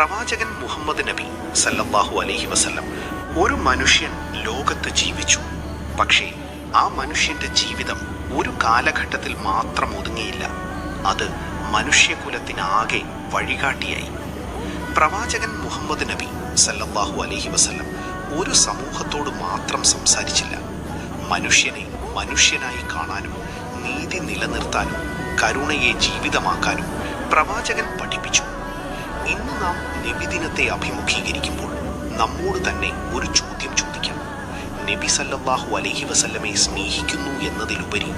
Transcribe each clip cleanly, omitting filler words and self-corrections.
പ്രവാചകൻ മുഹമ്മദ് നബി സല്ലല്ലാഹു അലൈഹി വസല്ലം ഒരു മനുഷ്യൻ ലോകത്ത് ജീവിച്ചു. പക്ഷേ ആ മനുഷ്യന്റെ ജീവിതം ഒരു കാലഘട്ടത്തിൽ മാത്രം ഒതുങ്ങിയില്ല. അത് മനുഷ്യകുലത്തിനാകെ വഴികാട്ടിയായി. പ്രവാചകൻ മുഹമ്മദ് നബി സല്ലല്ലാഹു അലൈഹി വസല്ലം ഒരു സമൂഹത്തോട് മാത്രം സംസാരിച്ചില്ല. മനുഷ്യനെ മനുഷ്യനായി കാണാനും നീതി നിലനിർത്താനും കരുണയെ ജീവിതമാക്കാനും പ്രവാചകൻ പഠിപ്പിച്ചു. ഇന്ന് നാം നബിദിനത്തെ അഭിമുഖീകരിക്കുമ്പോൾ നമ്മോട് തന്നെ ഒരു ചോദ്യം ചോദിക്കാം. നബി സല്ലല്ലാഹു അലൈഹി വസല്ലമെ സ്നേഹിക്കുന്നു എന്നതിലുപരി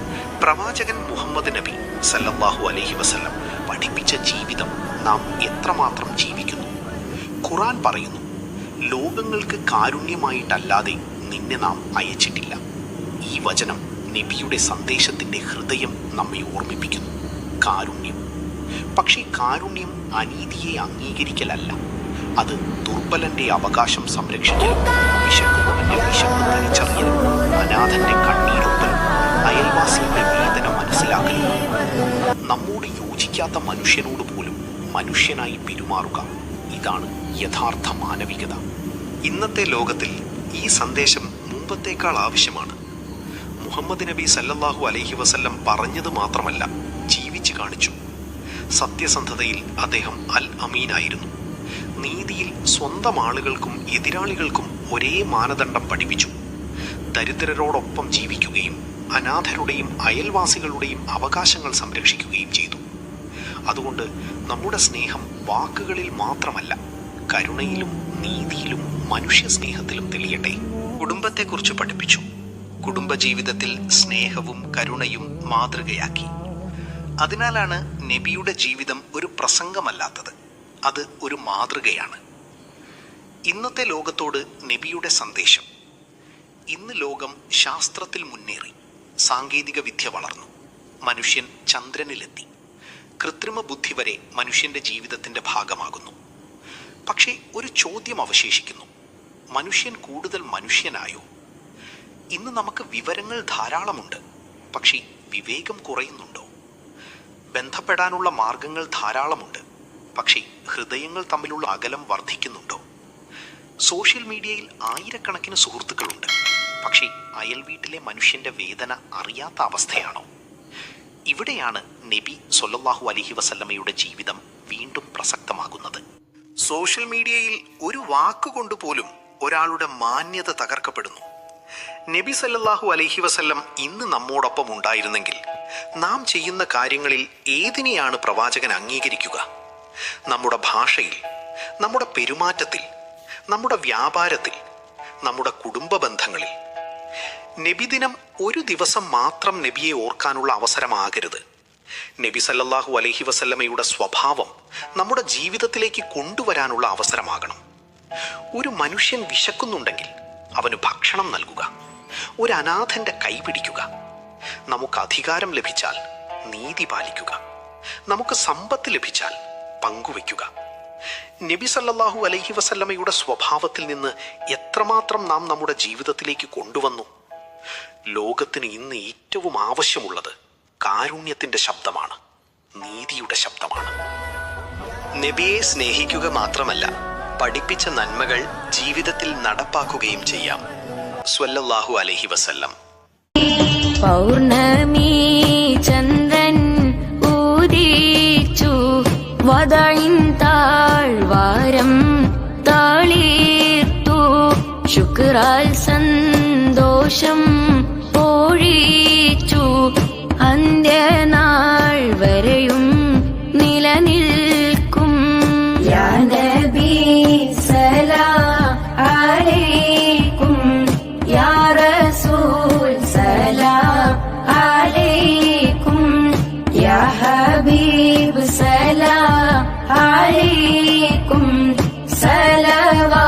പ്രവാചകൻ മുഹമ്മദ് നബി സല്ലല്ലാഹു അലൈഹി വസല്ലം പഠിപ്പിച്ച ജീവിതം നാം എത്രമാത്രം ജീവിക്കുന്നു? ഖുർആൻ പറയുന്നു, ലോകങ്ങൾക്ക് കാരുണ്യമായിട്ടല്ലാതെ നിന്നെ നാം അയച്ചിട്ടില്ല. ഈ വചനം നബിയുടെ സന്ദേശത്തിന്റെ ഹൃദയം നമ്മെ ഓർമ്മിപ്പിക്കുന്നു. കാരുണ്യം. പക്ഷേ കാരുണ്യം അനീതിയെ അംഗീകരിക്കലല്ല. അത് ദുർബലന്റെ അവകാശം സംരക്ഷിക്കലും വിശക്കുന്നവന്റെ വിശപ്പ് തിരിച്ചറിയലും അനാഥന്റെ കണ്ണീരൊപ്പലും അയൽവാസിയുടെ വേദന മനസ്സിലാക്കലും. നമ്മോട് യോജിക്കാത്ത മനുഷ്യനോട് പോലും മനുഷ്യനായി പെരുമാറുക, ഇതാണ് യഥാർത്ഥ മാനവികത. ഇന്നത്തെ ലോകത്തിൽ ഈ സന്ദേശം മുമ്പത്തേക്കാൾ ആവശ്യമാണ്. മുഹമ്മദ് നബി സല്ലല്ലാഹു അലൈഹി വസല്ലം പറഞ്ഞത് മാത്രമല്ല, ജീവിച്ചു കാണിച്ചു. സത്യസന്ധതയിൽ അദ്ദേഹം അൽ അമീനായിരുന്നു. നീതിയിൽ സ്വന്തം ആളുകൾക്കും എതിരാളികൾക്കും ഒരേ മാനദണ്ഡം പഠിപ്പിച്ചു. ദരിദ്രരോടൊപ്പം ജീവിക്കുകയും അനാഥരുടെയും അയൽവാസികളുടെയും അവകാശങ്ങൾ സംരക്ഷിക്കുകയും ചെയ്തു. അതുകൊണ്ട് നമ്മുടെ സ്നേഹം വാക്കുകളിൽ മാത്രമല്ല, കരുണയിലും നീതിയിലും മനുഷ്യ സ്നേഹത്തിലും തെളിയട്ടെ. കുടുംബത്തെക്കുറിച്ച് പഠിപ്പിച്ചു. കുടുംബജീവിതത്തിൽ സ്നേഹവും കരുണയും മാതൃകയാക്കി. അതിനാലാണ് നബിയുടെ ജീവിതം ഒരു പ്രസംഗമല്ലാത്തത്, അത് ഒരു മാതൃകയാണ്. ഇന്നത്തെ ലോകത്തോട് നബിയുടെ സന്ദേശം. ഇന്ന് ലോകം ശാസ്ത്രത്തിൽ മുന്നേറി, സാങ്കേതിക വിദ്യ വളർന്നു, മനുഷ്യൻ ചന്ദ്രനിലെത്തി, കൃത്രിമ ബുദ്ധി വരെ മനുഷ്യന്റെ ജീവിതത്തിന്റെ ഭാഗമാകുന്നു. പക്ഷേ ഒരു ചോദ്യം അവശേഷിക്കുന്നു: മനുഷ്യൻ കൂടുതൽ മനുഷ്യനായോ? ഇന്ന് നമുക്ക് വിവരങ്ങൾ ധാരാളമുണ്ട്, പക്ഷേ വിവേകം കുറയുന്നുണ്ടോ? ബന്ധപ്പെടാനുള്ള മാർഗങ്ങൾ ധാരാളമുണ്ട്, പക്ഷേ ഹൃദയങ്ങൾ തമ്മിലുള്ള അകലം വർദ്ധിക്കുന്നുണ്ടോ? സോഷ്യൽ മീഡിയയിൽ ആയിരക്കണക്കിന് സുഹൃത്തുക്കളുണ്ട്, പക്ഷേ അയൽ വീട്ടിലെ മനുഷ്യന്റെ വേദന അറിയാത്ത അവസ്ഥയാണോ? ഇവിടെയാണ് നബി സല്ലല്ലാഹു അലൈഹി വസല്ലമയുടെ ജീവിതം വീണ്ടും പ്രസക്തമാകുന്നത്. സോഷ്യൽ മീഡിയയിൽ ഒരു വാക്കുകൊണ്ട് പോലും ഒരാളുടെ മാന്യത തകർക്കപ്പെടുന്നു. നബി സല്ലല്ലാഹു അലൈഹി വസല്ലം ഇന്ന് നമ്മോടൊപ്പം ഉണ്ടായിരുന്നെങ്കിൽ നാം ചെയ്യുന്ന കാര്യങ്ങളിൽ ഏതിനെയാണ് പ്രവാചകൻ അംഗീകരിക്കുക? നമ്മുടെ ഭാഷയിൽ, നമ്മുടെ പെരുമാറ്റത്തിൽ, നമ്മുടെ വ്യാപാരത്തിൽ, നമ്മുടെ കുടുംബ ബന്ധങ്ങളിൽ. നബിദിനം ഒരു ദിവസം മാത്രം നബിയെ ഓർക്കാനുള്ള അവസരമാകരുത്. നബി സല്ലല്ലാഹു അലൈഹി വസല്ലമയുടെ സ്വഭാവം നമ്മുടെ ജീവിതത്തിലേക്ക് കൊണ്ടുവരാനുള്ള അവസരമാകണം. ഒരു മനുഷ്യൻ വിശക്കുന്നുണ്ടെങ്കിൽ അവന് ഭക്ഷണം നൽകുക, ഒരു അനാഥന്റെ കൈ പിടിക്കുക. നമുക്ക് അധികാരം ലഭിച്ചാൽ നീതി പാലിക്കുക, നമുക്ക് സമ്പത്ത് ലഭിച്ചാൽ പങ്കുവയ്ക്കുക. നബി സല്ലല്ലാഹു അലൈഹി വസല്ലമയുടെ സ്വഭാവത്തിൽ നിന്ന് എത്രമാത്രം നാം നമ്മുടെ ജീവിതത്തിലേക്ക് കൊണ്ടുവന്നു? ലോകത്തിന് ഇന്ന് ഏറ്റവും ആവശ്യമുള്ളത് കാരുണ്യത്തിന്റെ ശബ്ദമാണ്, നീതിയുടെ ശബ്ദമാണ്. നബിയെ സ്നേഹിക്കുക മാത്രമല്ല, പഠിപ്പിച്ച നന്മകൾ ജീവിതത്തിൽ നടപ്പാക്കുകയും ചെയ്യാം. സ്വല്ലല്ലാഹു അലൈഹി വസല്ലം. പൗർണമി ചന്ദ്രൻ ഉദിച്ചു, വദഇൻ താഴ്വാരം താളീർത്തു, ശുക്രാൽ സന്തോഷം പൊഴിച്ചു, അന്ത്യനാൾ വരെയും നിലനിൽക്കും. യാ നബി സലാം അലൈക്കും, യാ റസൂൽ സലാം അലൈക്കും, യാ ഹബീബ് സലാം അലൈക്കും, സലവാ